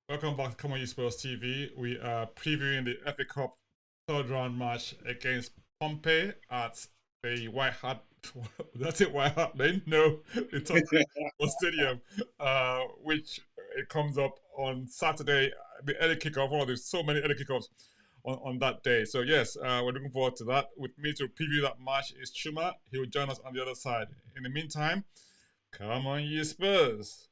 Welcome back to ComeonyespursTV. We are previewing the FA Cup third round match against Pompey at the White Hart. That's it, White Hart Lane? No, the Tottenham Hotspur Stadium, which it comes up on Saturday. The early kickoff. Oh, there's so many early kickoffs on that day. So yes, we're looking forward to that. With me to preview that match is Chuma. He will join us on the other side. In the meantime, come on, you Spurs.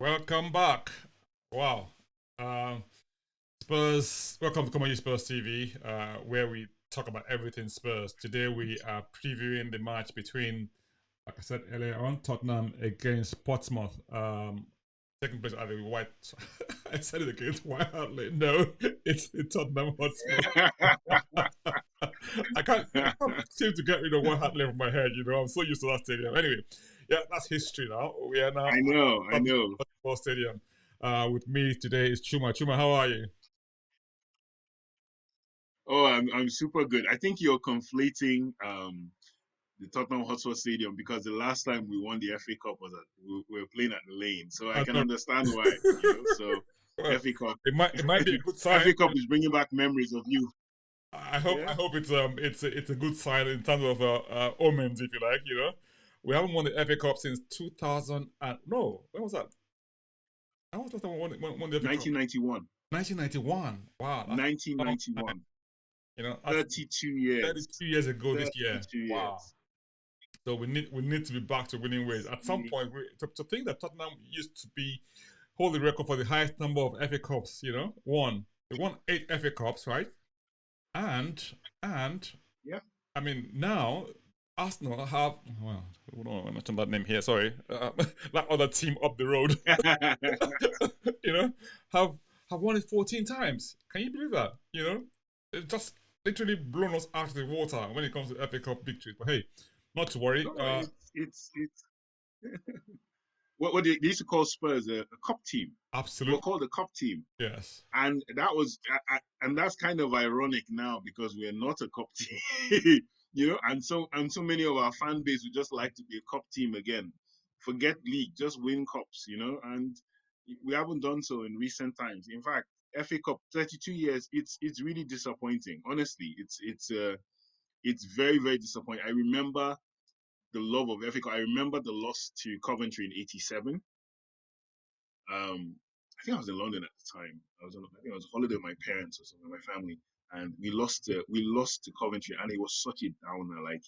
Welcome back. Wow. Um, Spurs, welcome to Come On Spurs TV, where we talk about everything Spurs. Today we are previewing the match between, like I said earlier on, Tottenham against Portsmouth. Taking place at the White. I said it against White Hart Lane. No, it's the Tottenham Hotspur. I can't seem to get rid of White Hart Lane from my head. I'm so used to that stadium. Anyway, yeah, that's history now. We are now I know, I at know. the Hotspur Stadium. With me today is Chuma. Chuma, how are you? Oh, I'm super good. I think you're conflating the Tottenham Hotspur Stadium because the last time we won the FA Cup was we were playing at the Lane, so I I can know. understand why. So Well, FA Cup, it might be a good sign. FA Cup is bringing back memories of you. I Yeah, hope it's a good sign in terms of omens, if you like. We haven't won the FA Cup since 2000 and no, when was that? When was the last time we won the FA Cup? 1991, 1991. Wow, that's a long time. 1991. That's 32 years. 32 years ago this year. 32 Wow. years. So we need to be back to winning ways. At some We, point, to think that Tottenham used to be hold the record for the highest number of FA Cups. They won 8 FA Cups, right? And and yeah. I mean now Arsenal have well, we don't mention that name here. Sorry, that other team up the road, you know, have have won it 14 times. Can you believe that? It's just literally blown us out of the water when it comes to FA Cup victories. But hey, not to worry. No, it's what they used to call Spurs a cup team. We're Absolutely called a cup team. yes. And that was and that's kind of ironic now because we're not a cup team. And so many of our fan base would just like to be a cup team again. Forget league, just win cups. And we haven't done so in recent times. In fact, FA Cup 32 years, it's really disappointing. Honestly, it's very, very disappointing. I remember the love of FA Cup. I remember the loss to Coventry in '87. I think I was in London at the time. I think I was on holiday with my parents or something, my family, and we lost to Coventry, and it was such a downer. Like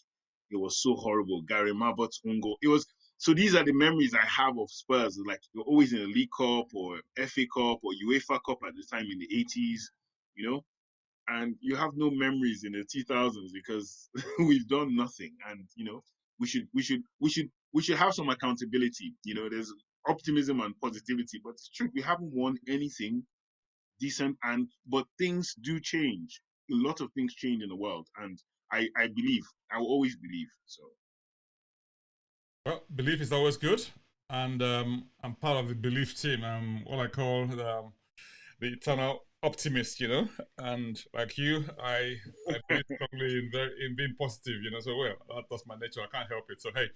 it was so horrible. Gary Mabbott's own goal. It was so. These are the memories I have of Spurs. Like you're always in a League Cup or FA Cup or UEFA Cup at the time in the '80s. You know, and you have no memories in the 2000s because we've done nothing. And we should have some accountability. There's optimism and positivity, but it's true we haven't won anything decent. But things do change. A lot of things change in the world, and I believe I will always believe. So Well, belief is always good, and I'm part of the belief team. I'm what I call the eternal optimist. And like you, I believe strongly in being positive. So well, that's my nature. I can't help it. So hey,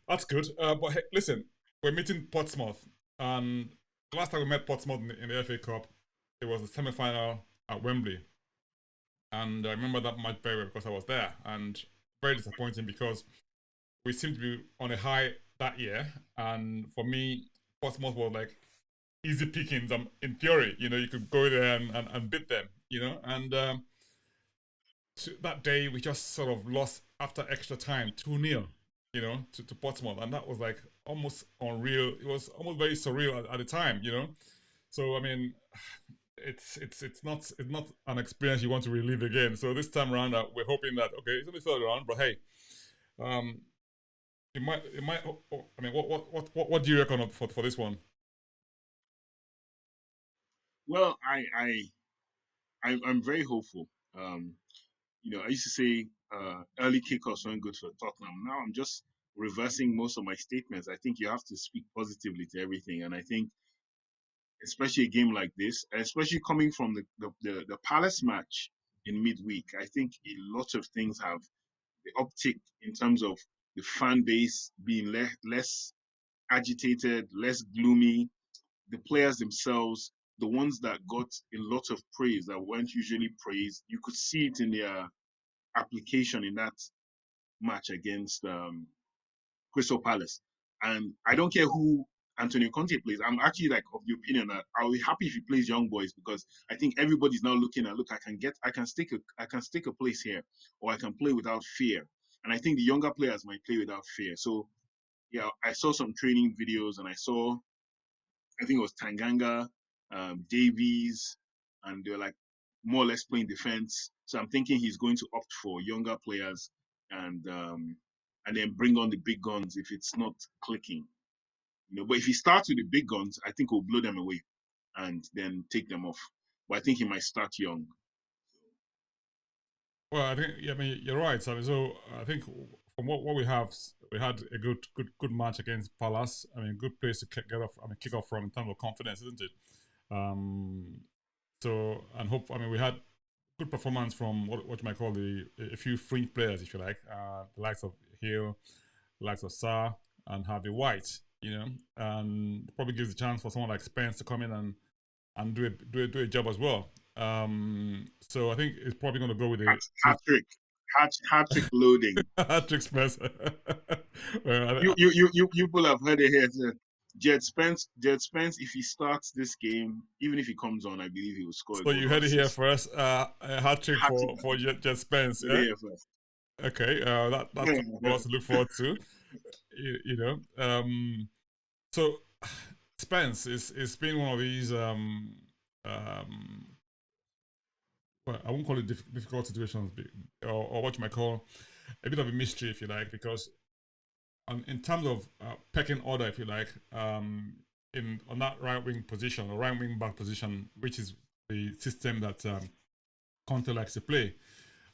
that's good. But hey, listen, we're meeting Portsmouth, and the last time we met Portsmouth in the FA Cup, it was the semi-final at Wembley, and I remember that match very well because I was there, and very disappointing because we seemed to be on a high that year. And for me, Portsmouth was like easy pickings. In theory, you could go there and beat them, And that day, we just sort of lost after extra time 2-0, to Portsmouth. And that was like almost unreal. It was almost very surreal at the time, So, I mean, it's not an experience you want to relive again. So this time around, we're hoping that okay, it's only third round, but hey, um, it might. I mean, what do you reckon for this one? well, I'm very hopeful. I used to say early kickoffs weren't good for Tottenham. Now I'm just reversing most of my statements. I think you have to speak positively to everything, and I think especially a game like this, especially coming from the Palace match in midweek, I think a lot of things have the uptick in terms of the fan base being less agitated, less gloomy. The players themselves, the ones that got a lot of praise that weren't usually praised, you could see it in their application in that match against Crystal Palace. And I don't care who Antonio Conte plays. I'm actually like of the opinion that I'll be happy if he plays young boys because I think everybody's now looking at look, I can stick a place here, or I can play without fear. And I think the younger players might play without fear. So yeah, I saw some training videos and I think it was Tanganga, Davies, and they're like more or less playing defense. So I'm thinking he's going to opt for younger players and then bring on the big guns if it's not clicking. But if he starts with the big guns, I think we'll blow them away and then take them off. But I think he might start young. Well, I think I mean you're right. So I think from what we have, we had a good match against Palace. I mean, good place to get off. I mean, kick off from in terms of confidence, isn't it? Um, so and hope. I mean, we had good performance from what you might call a few fringe players, if you like, the likes of Hill, the likes of Sarr, and Harvey White. And probably gives a chance for someone like Spence to come in and do a job as well. So I think it's probably going to go with a Hat trick, hat trick loading. hat trick Spence. Well, You people have heard it here. Jed Spence, if he starts this game, even if he comes on, I believe he will score a so goal you or heard it here assist. first. A hat trick Hat trick. for Jet Spence. Heard it Yeah. here first. Okay. That's something for us to look forward to. You know. So Spence is been one of these um well, I won't call it difficult situations, or what you might call a bit of a mystery, if you like, because in terms of pecking order, if you like, in on that right wing position or right wing back position, which is the system that Conte likes to play.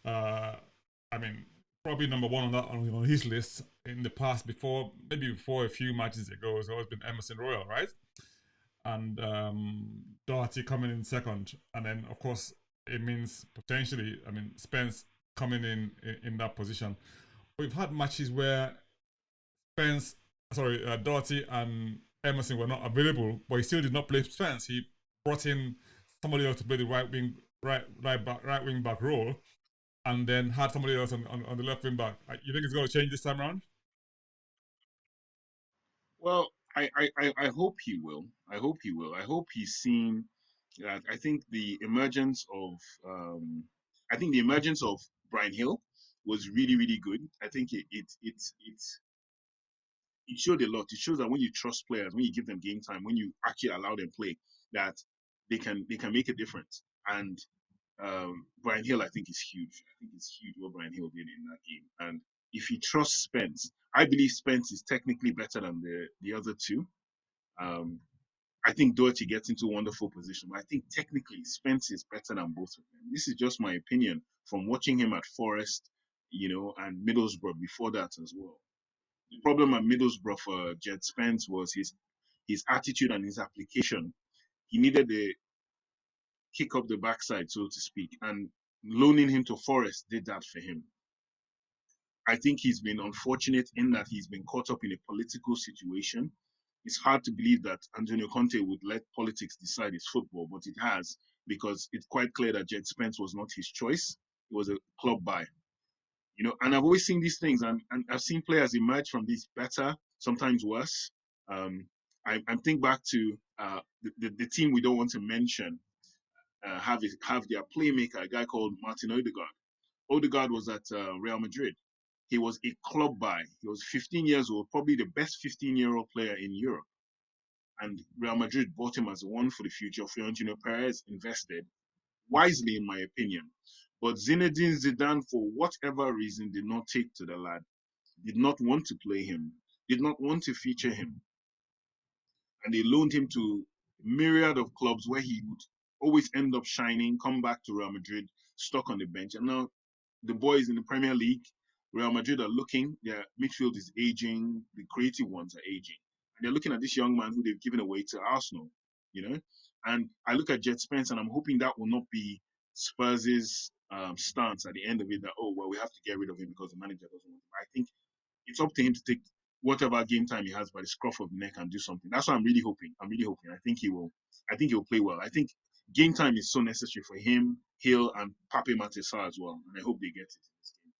Uh, I mean, probably number one on his list in the past, before a few matches ago, has always been Emerson Royal, right? And Doherty coming in second, and then of course it means potentially, I mean, Spence coming in that position. We've had matches where Doherty and Emerson were not available, but he still did not play Spence. He brought in somebody else to play the right wing back role, and then had somebody else on the left wing back. You think it's going to change this time around? Well, I hope he will. I hope he will. I hope he's seen that. I think the emergence of Brian Hill was really really good. I think it showed a lot. It shows that when you trust players, when you give them game time, when you actually allow them play, that they can make a difference. And Brian Hill, I think, is huge. I think it's huge what Brian Hill did in that game. And if he trusts Spence, I believe Spence is technically better than the other two. Um, I think Doherty gets into a wonderful position, but I think technically Spence is better than both of them. This is just my opinion from watching him at Forest, and Middlesbrough before that as well. The problem at Middlesbrough for Jed Spence was his attitude and his application. He needed a kick up the backside, so to speak, and loaning him to Forest did that for him. I think he's been unfortunate in that he's been caught up in a political situation. It's hard to believe that Antonio Conte would let politics decide his football, but it has, because it's quite clear that Jed Spence was not his choice. It was a club buy. And I've always seen these things, and I've seen players emerge from these better, sometimes worse. I think back to the team we don't want to mention have their playmaker, a guy called Martin Odegaard. Odegaard was at Real Madrid. He was a club buy. He was 15 years old, probably the best 15-year-old player in Europe. And Real Madrid bought him as one for the future. Florentino Perez invested wisely, in my opinion. But Zinedine Zidane, for whatever reason, did not take to the lad, did not want to play him, did not want to feature him. And they loaned him to a myriad of clubs where he would always end up shining, come back to Real Madrid, stuck on the bench. And now the boys in the Premier League, Real Madrid are looking, their midfield is aging, the creative ones are aging. And they're looking at this young man who they've given away to Arsenal, you know? And I look at Jet Spence and I'm hoping that will not be Spurs' stance at the end of it that, oh, well, we have to get rid of him because the manager doesn't want him. I think it's up to him to take whatever game time he has by the scruff of the neck and do something. That's what I'm really hoping. I'm really hoping. I think he will. I think he'll play well. I think game time is so necessary for him, Hill, and Pape Matissa as well. And I hope they get it in this game.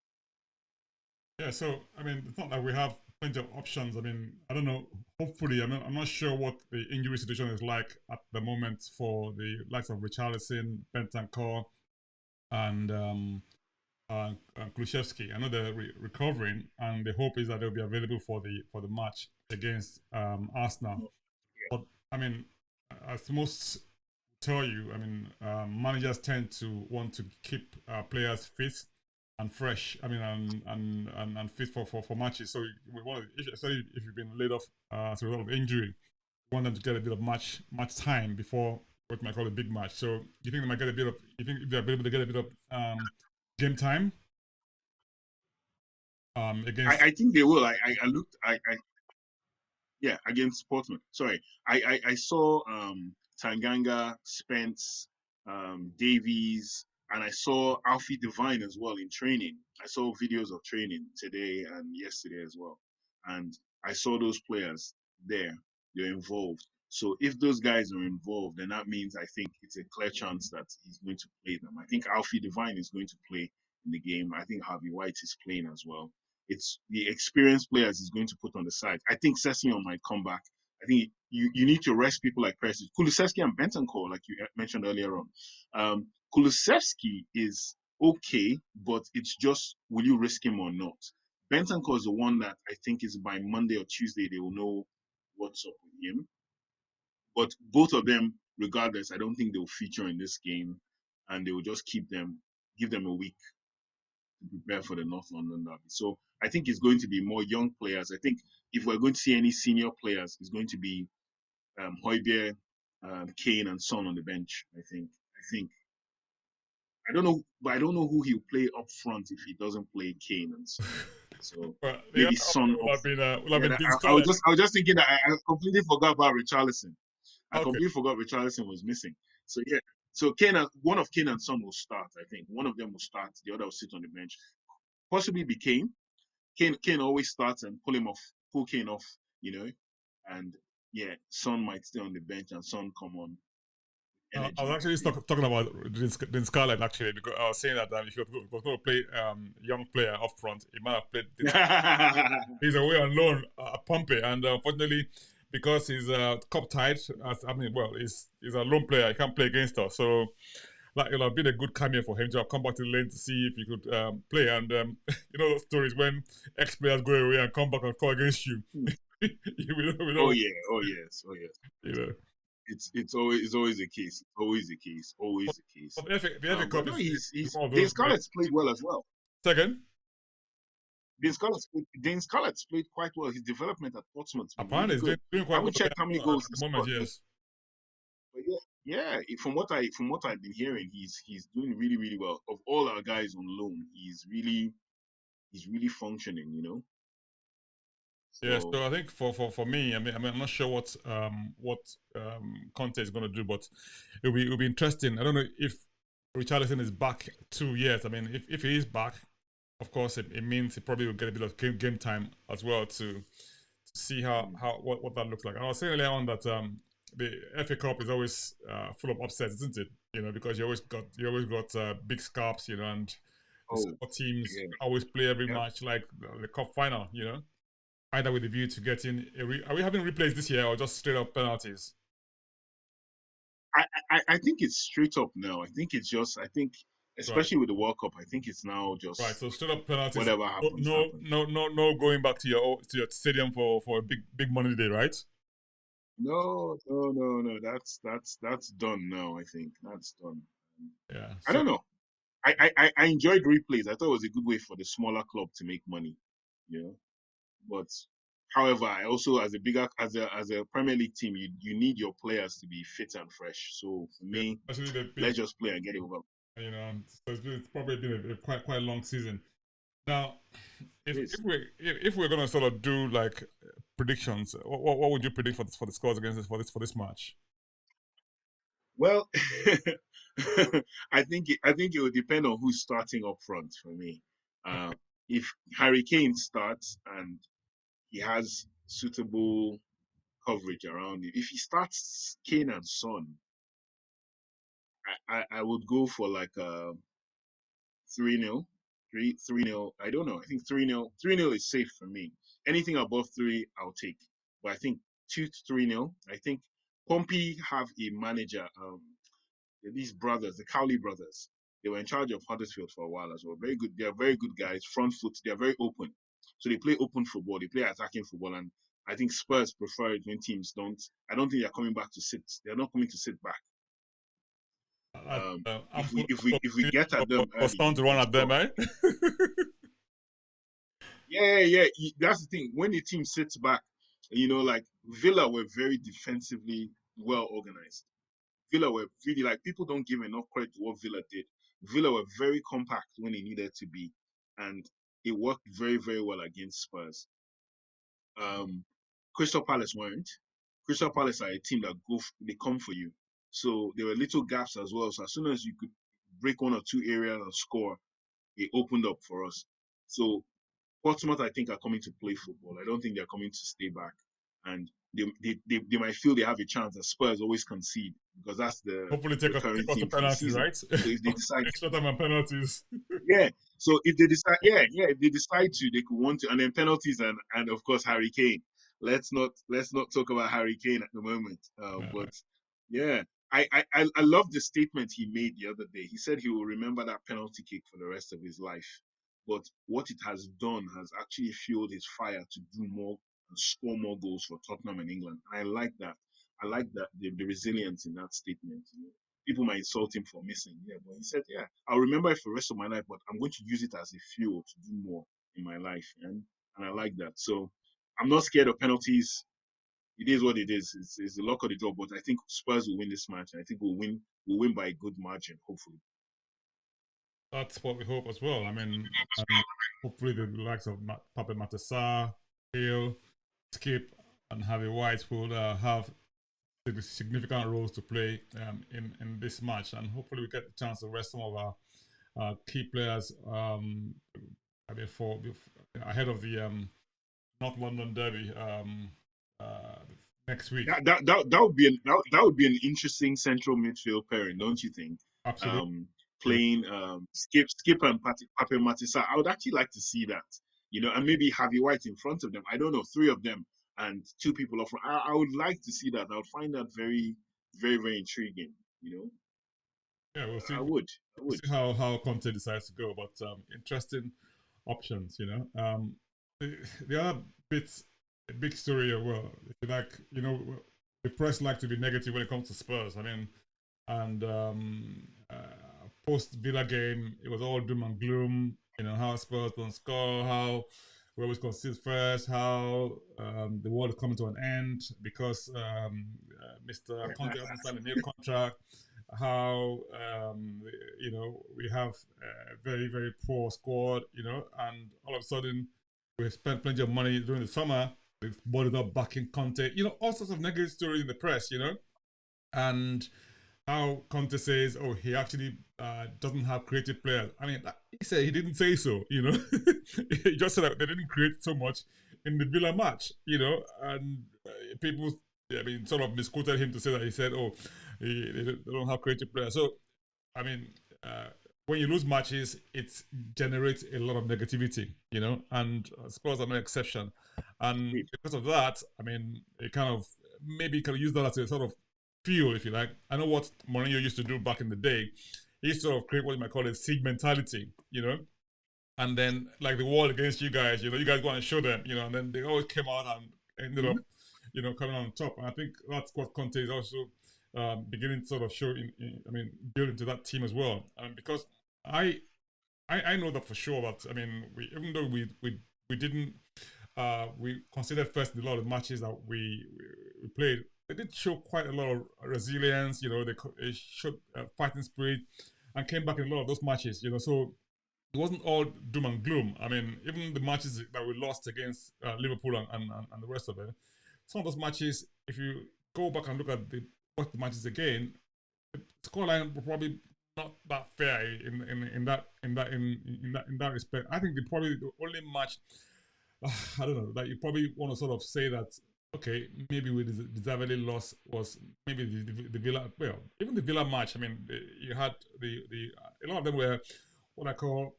Yeah, so I mean, it's not like we have plenty of options. I mean, I don't know. Hopefully, I'm not sure what the injury situation is like at the moment for the likes of Richarlison, Bentancur, and Kulusevski. I know they're recovering, and the hope is that they'll be available for the match against Arsenal. But I mean, as most tell you, I mean, managers tend to want to keep players fit and fresh. I mean, and fit for matches. So we want, especially if you've been laid off as a result of injury, we want them to get a bit of match time before what you might call a big match. So you think they might get a bit of? You think they're able to get a bit of game time against? I think they will. I looked. Yeah, against Portsmouth. Sorry, I saw Tanganga, Spence, Davies, and I saw Alfie Devine as well in training. I saw videos of training today and yesterday as well, and I saw those players there. They're involved. So if those guys are involved, then that means I think it's a clear chance that he's going to play them. I think Alfie Devine is going to play in the game. I think Harvey White is playing as well. It's the experienced players is going to put on the side. I think Sessignon might come back. I think you need to rest people like Perisic, Kulusevski and Bentancur, like you mentioned earlier on. Kulusevski is okay, but it's just will you risk him or not? Bentancur is the one that I think is by Monday or Tuesday they will know what's up with him. But both of them, regardless, I don't think they'll feature in this game, and they will just give them a week to prepare for the North London derby. So I think it's going to be more young players. I think if we're going to see any senior players, it's going to be Højbjerg, Kane, and Son on the bench. I think. I don't know, but I don't know who he'll play up front if he doesn't play Kane and Son. So Well, the maybe other Son option up. would have been Dean I was Scarlett. just thinking that I completely forgot about Richarlison. I Okay. completely forgot Richarlison was missing. So yeah, so Kane, one of Kane and Son will start. I think one of them will start. The other will sit on the bench. Possibly be Kane. Kane always starts and pull Kane off, and yeah, Son might stay on the bench and Son come on I was energy. actually talking about Dean Scarlett actually because I was saying that if he was going to play young player up front, he might have played. He's away on loan at Pompey, and unfortunately, because he's cup tied, he's a lone player. He can't play against us. So, like, it'll have been a good cameo for him to have come back to the lane to see if he could play. And you know those stories when ex players go away and come back and score against you. Oh yeah, oh yes, oh yes. You know. It's always the case. Always the case. Always the case. But the FA But Cup no, is he's one of Dane those great. Scarlett's played well as well. Second, Dane Scarlett's played quite well. His development at Portsmouth's been apparently really he's good. doing I quite haven't well checked how many at goals the he moment. scored, Yes. but yeah, from what I've been hearing, he's doing really really well. Of all our guys on loan, he's really functioning. Yeah, So so I think for me, I mean, I'm not sure what Conte is going to do, but it'll be interesting. I don't know if Richarlison is back 2 years. I mean, if he is back, of course, it means he probably will get a bit of game time as well to see what that looks like. And I was saying earlier on that the FA Cup is always full of upsets, isn't it? Because you always got big scalps, and the oh small teams yeah, always play every yeah. match like the cup final, either with the view to getting are we having replays this year or just straight up penalties? I think it's straight up now. I think Right, especially with the World Cup, I think it's now right. just So straight up penalties. whatever No, happens, no, happens. no, no, no going back to your stadium for a big money day, right? No, no, no, no. That's done now. I think that's done. Yeah. I So don't know. I enjoyed replays. I thought it was a good way for the smaller club to make money. You know, but However, I also, as a Premier League team, you need your players to be fit and fresh. So for Yeah, me, especially they've been, let's just play and get it over. so it's probably been a quite long season. Now, It is. if we're gonna sort of do like predictions, what would you predict for the scores against for this match? Well, I think it will depend on who's starting up front for me. Uh, if Harry Kane starts and he has suitable coverage around him, if he starts Kane and Son, I would go for like a 3-0, 3-0. I don't know. I think 3-0 is safe for me. Anything above three, I'll take. But I think 2 to 3-0. I think Pompey have a manager. These brothers, the Cowley brothers, they were in charge of Huddersfield for a while as well. Very good. They are very good guys. Front foot. They are very open. So they play open football. They play attacking football, and I think Spurs prefer it when teams don't. I don't think they're coming back to sit. They're not coming to sit back. If we if we if we get at them For early, Stone we to run can at them, score. eh? Yeah. That's the thing. When the team sits back, like Villa were very defensively well organized. Villa were really, like, people don't give enough credit to what Villa did. Villa were very compact when it needed to be, and it worked very, very well against Spurs. Um, Crystal Palace weren't. Crystal Palace are a team that they come for you. So there were little gaps as well. So as soon as you could break one or two areas and score, it opened up for us. So Portsmouth, I think, are coming to play football. I don't think they're coming to stay back. And they might feel they have a chance, that Spurs always concede, because that's the Hopefully recurring take us to theme for the penalties, season. right? So if they decide, Extra time and penalties. yeah. So if they decide, if they decide to, they could want to, and then penalties and of course Harry Kane. Let's not talk about Harry Kane at the moment. But yeah, I love the statement he made the other day. He said he will remember that penalty kick for the rest of his life. But what it has done has actually fueled his fire to do more and score more goals for Tottenham and England. And I like that. I like that the resilience in that statement. People might insult him for missing. Yeah, but he said, yeah, I'll remember it for the rest of my life, but I'm going to use it as a fuel to do more in my life. And I like that. So I'm not scared of penalties. It is what it is. It's the luck of the draw. But I think Spurs will win this match. And I think we'll win by a good margin, hopefully. That's what we hope as well. I mean, and hopefully the likes of Pape Matassa, Hale, Skip, and Harvey White will have significant roles to play in this match, and hopefully we get the chance to rest some of our key players. I mean, ahead of the North London Derby uh, next week. That would be an interesting central midfield pairing, don't you think? Absolutely. Um, Playing Skip and Pape Matissa. I would actually like to see that. And maybe Harvey White in front of them. I don't know, three of them and two people off. I would like to see that. I would find that very, very, very intriguing. Yeah, we'll see. I would. I We'll would. see how Conte decides to go, but interesting options. The other bits, a big story as well. If you like, the press like to be negative when it comes to Spurs. I mean, and post Villa game, it was all doom and gloom. How Spurs don't score, how we always concede first, how the world is coming to an end because Mr. Conte hasn't signed a new contract. How we have a very very poor squad, and all of a sudden we spent plenty of money during the summer. We've bought it up back in Conte. All sorts of negative stories in the press. And how Conte says, "Oh, he actually doesn't have creative players." I mean, he said he didn't say so. He just said that they didn't create so much in the Villa match. And people, I mean, sort of misquoted him to say that he said, "Oh, they don't have creative players." So, I mean, when you lose matches, it generates a lot of negativity. And Spurs are no exception. And because of that, I mean, it kind of maybe can use that as a sort of fuel, if you like. I know what Mourinho used to do back in the day. He used to sort of create what you might call a siege mentality, and then like the wall against you guys, you guys go and show them, and then they always came out and ended up, coming on top. And I think that's what Conte is also beginning to sort of show I mean, build into that team as well. Because I know that for sure. But I mean, even though we didn't we considered first in a lot of matches that we played. They did show quite a lot of resilience. They showed fighting spirit and came back in a lot of those matches. So it wasn't all doom and gloom. I mean, even the matches that we lost against Liverpool and the rest of it, some of those matches, if you go back and look at watch the matches again, the scoreline were probably not that fair in that respect. I think the only match I don't know that you probably want to sort of say that okay, maybe we deservedly lost was maybe the Villa. Well, even the Villa match. I mean, you had the a lot of them were what I call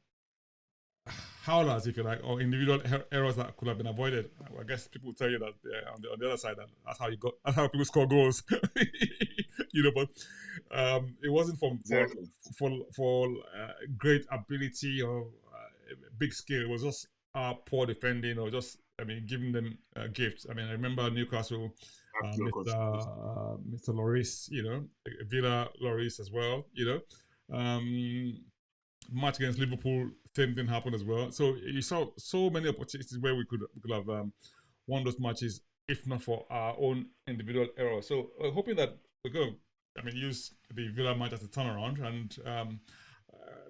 howlers, if you like, or individual errors that could have been avoided. I guess people will tell you that on the other side, that's how people score goals. But it wasn't Exactly. for great ability or big skill. It was just poor defending or just giving them gifts. I mean, I remember Newcastle, Have your contribution. Mr. Lloris, Villa Lloris as well, match against Liverpool, same thing happened as well. So you saw so many opportunities where we could have won those matches if not for our own individual errors. So hoping that we go, use the Villa match as a turnaround and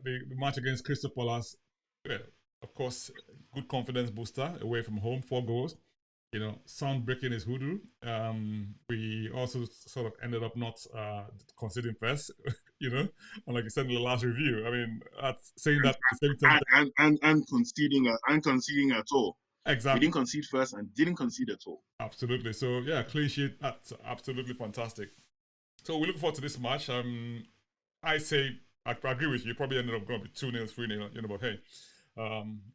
the match against Crystal Palace, well, of course, good confidence booster away from home, 4 goals. Sound breaking is hoodoo. We also sort of ended up not conceding first, and like you said in the last review. I mean, saying that at the same time, And conceding at all. We exactly, didn't concede first and didn't concede at all. absolutely. So yeah, clean sheet. That's absolutely fantastic. So we look forward to this match. I say I agree with you. Probably ended up going to be 2-0, 3-0. But hey,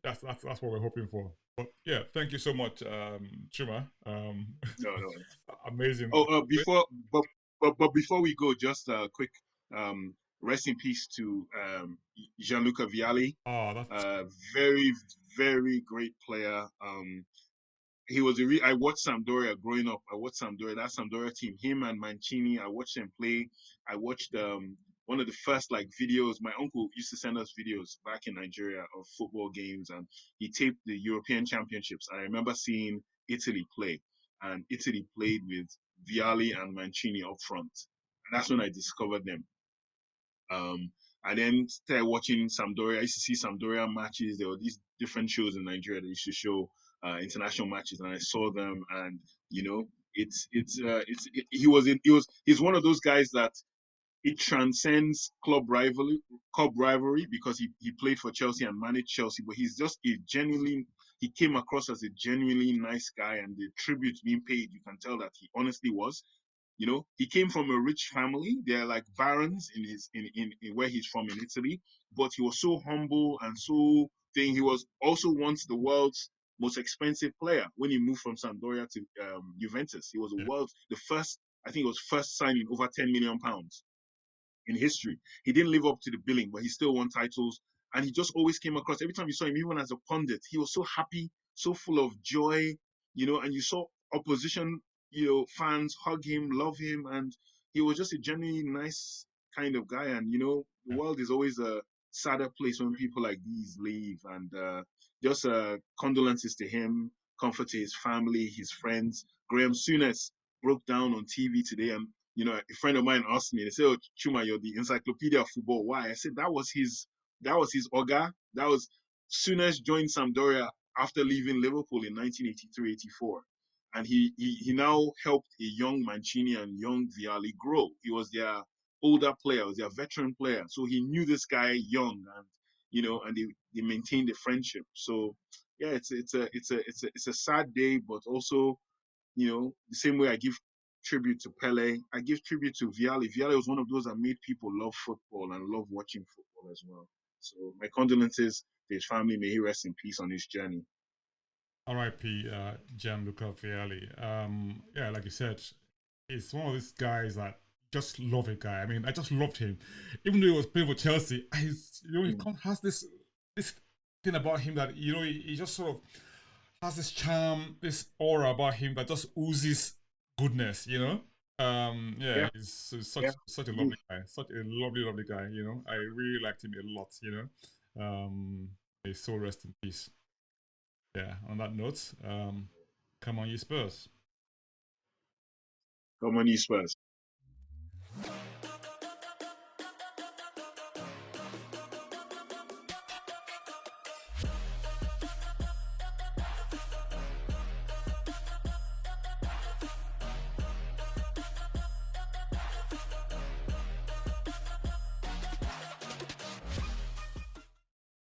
that's what we're hoping for. But yeah, thank you so much, Chuma. No, no. Amazing. Oh, but before we go, just a quick um, rest in peace to Gianluca Vialli. Oh, that's Very, very great player. He was I watched Sampdoria growing up. I watched Sampdoria, that Sampdoria team, him and Mancini. I watched them play. I watched one of the first like videos. My uncle used to send us videos back in Nigeria of football games, and he taped the European Championships. I remember seeing Italy play, and Italy played with Vialli and Mancini up front, and that's when I discovered them. I then started watching Sampdoria. I used to see Sampdoria matches. There were these different shows in Nigeria that used to show international matches, and I saw them. And you know, he's one of those guys that it transcends club rivalry because he played for Chelsea and managed Chelsea, but he's just a genuinely he came across as a genuinely nice guy, and the tribute being paid, you can tell that he honestly was. He came from a rich family. They're like barons in where he's from in Italy, but he was so humble and so thing. He was also once the world's most expensive player when he moved from Sampdoria to Juventus. He was the first. I think it was first signing over £10 million in history. He didn't live up to the billing, but he still won titles. And he just always came across, every time you saw him, even as a pundit, he was so happy, so full of joy, and you saw opposition, fans hug him, love him. And he was just a genuinely nice kind of guy. And, the world is always a sadder place when people like these leave. And just condolences to him, comfort to his family, his friends. Graham Souness broke down on TV today, and a friend of mine asked me, they said, "Oh, Chuma, you're the encyclopedia of football. Why?" I said, that was his Oga. That was Souness joined Sampdoria after leaving Liverpool in 1983-84. And he now helped a young Mancini and young Vialli grow. He was their older player, was their veteran player. So he knew this guy young, and they maintained a friendship. So yeah, it's a sad day, but also the same way I give tribute to Pele, I give tribute to Vialli. Vialli was one of those that made people love football and love watching football as well. So my condolences to his family. May he rest in peace on his journey. R.I.P. Gianluca Vialli. Yeah, like you said, he's one of these guys that just love a guy. I mean, I just loved him, even though he was playing for Chelsea. He has this thing about him that he just sort of has this charm, this aura about him that just oozes goodness. Yeah, Yeah, he's yeah. such a lovely guy, such a lovely, lovely guy. I really liked him a lot. May his soul rest in peace. yeah, on that note, come on, you Spurs. Come on, you Spurs.